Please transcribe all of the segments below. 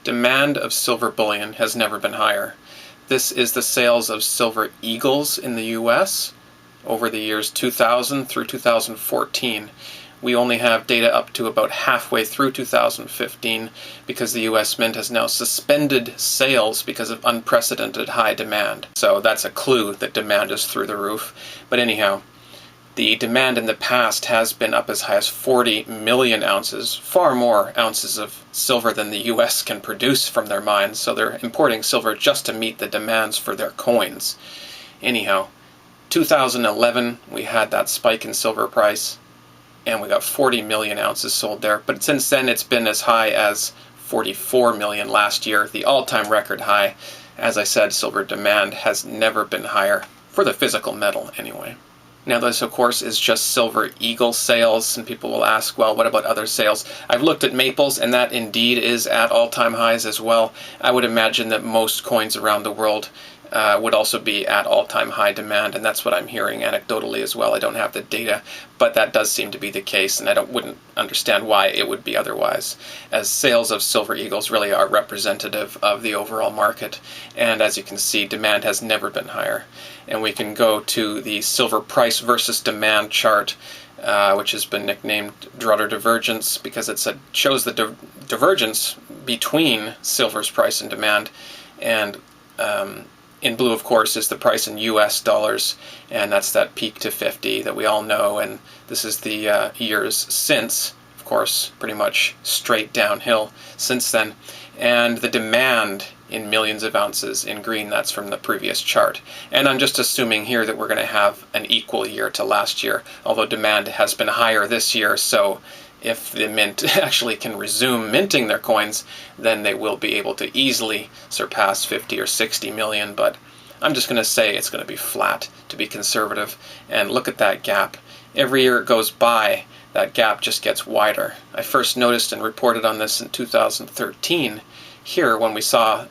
Demand of silver bullion has never been higher. This is the sales of silver eagles in the US over the years 2000 through 2014. We only have data up to about halfway through 2015 because the US Mint has now suspended sales because of unprecedented high demand. So that's a clue that demand is through the roof. But anyhow, the demand in the past has been up as high as 40 million ounces, far more ounces of silver than the US can produce from their mines, so they're importing silver just to meet the demands for their coins. Anyhow, 2011 we had that spike in silver price, and we got 40 million ounces sold there, but since then it's been as high as 44 million last year, the all-time record high. As I said, silver demand has never been higher, for the physical metal anyway. Now this, of course, is just silver eagle sales, and people will ask, well, what about other sales? I've looked at maples, and that indeed is at all-time highs as well. I would imagine that most coins around the world would also be at all-time high demand, and that's what I'm hearing anecdotally as well. I don't have the data, but that does seem to be the case, and I wouldn't understand why it would be otherwise, as sales of silver eagles really are representative of the overall market, and as you can see, demand has never been higher. And we can go to the silver price versus demand chart, which has been nicknamed Drutter divergence because it shows the divergence between silver's price and demand, and in blue, of course, is the price in US dollars, and that's that peak to 50 that we all know, and this is the years since, of course, pretty much straight downhill since then. And the demand in millions of ounces in green, that's from the previous chart. And I'm just assuming here that we're going to have an equal year to last year, although demand has been higher this year, so if the mint actually can resume minting their coins, then they will be able to easily surpass 50 or 60 million, but I'm just going to say it's going to be flat to be conservative. And look at that gap. Every year it goes by, that gap just gets wider. I first noticed and reported on this in 2013 here when we saw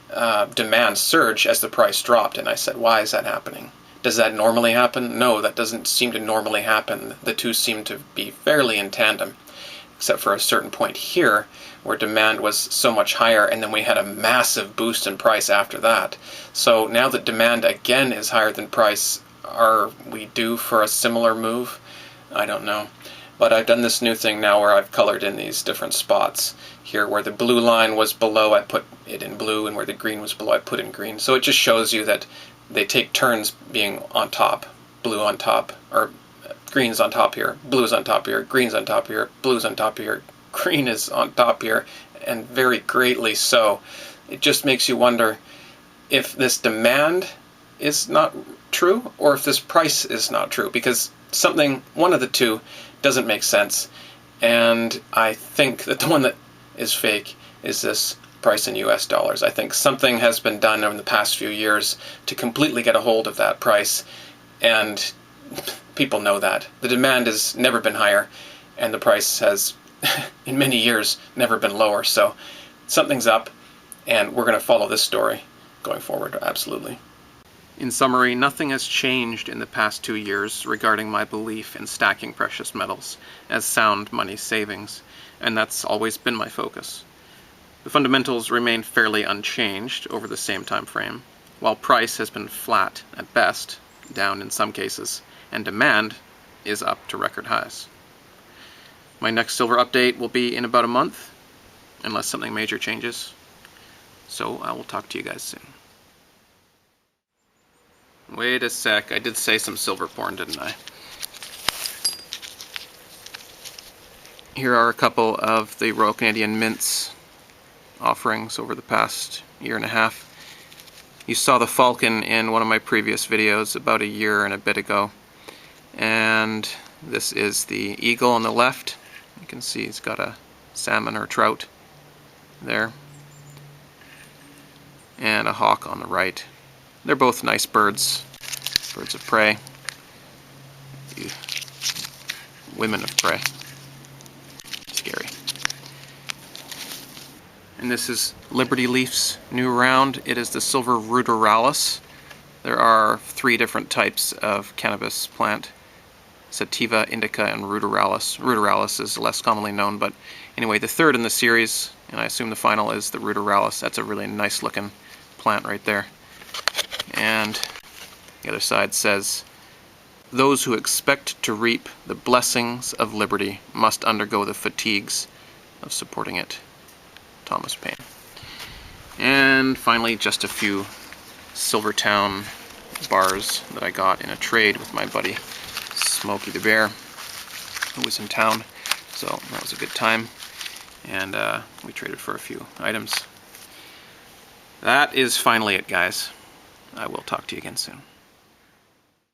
demand surge as the price dropped, and I said, why is that happening? Does that normally happen? No, that doesn't seem to normally happen. The two seem to be fairly in tandem, except for a certain point here where demand was so much higher, and then we had a massive boost in price after that. So now that demand again is higher than price, are we due for a similar move? I don't know. But I've done this new thing now where I've colored in these different spots. Here where the blue line was below, I put it in blue, and where the green was below, I put in green. So it just shows you that they take turns being on top, blue on top, or green's on top here, blue's on top here, green's on top here, blue's on top here, green is on top here, and very greatly so. It just makes you wonder if this demand is not true or if this price is not true, because one of the two doesn't make sense, and I think that the one that is fake is this price in US dollars. I think something has been done in the past few years to completely get a hold of that price, and people know that. The demand has never been higher, and the price has, in many years, never been lower. So something's up, and we're going to follow this story going forward, absolutely. In summary, nothing has changed in the past 2 years regarding my belief in stacking precious metals as sound money savings, and that's always been my focus. The fundamentals remain fairly unchanged over the same time frame, while price has been flat at best, down in some cases, and demand is up to record highs. My next silver update will be in about a month, unless something major changes. So I will talk to you guys soon. Wait a sec, I did say some silver porn, didn't I? Here are a couple of the Royal Canadian Mint's offerings over the past year and a half. You saw the falcon in one of my previous videos about a year and a bit ago. And this is the eagle on the left. You can see it's got a salmon or trout there. And a hawk on the right. They're both nice birds. Birds of prey. Women of prey. Scary. And this is Liberty Leaf's new round. It is the silver ruderalis. There are 3 different types of cannabis plant. sativa, indica, and ruderalis. Ruderalis is less commonly known, but anyway, the third in the series, and I assume the final, is the ruderalis. That's a really nice looking plant right there. And the other side says, "Those who expect to reap the blessings of liberty must undergo the fatigues of supporting it." Thomas Paine. And finally, just a few Silvertown bars that I got in a trade with my buddy Smokey the Bear, who was in town. So that was a good time, and we traded for a few items. That is finally it, guys. I will talk to you again soon.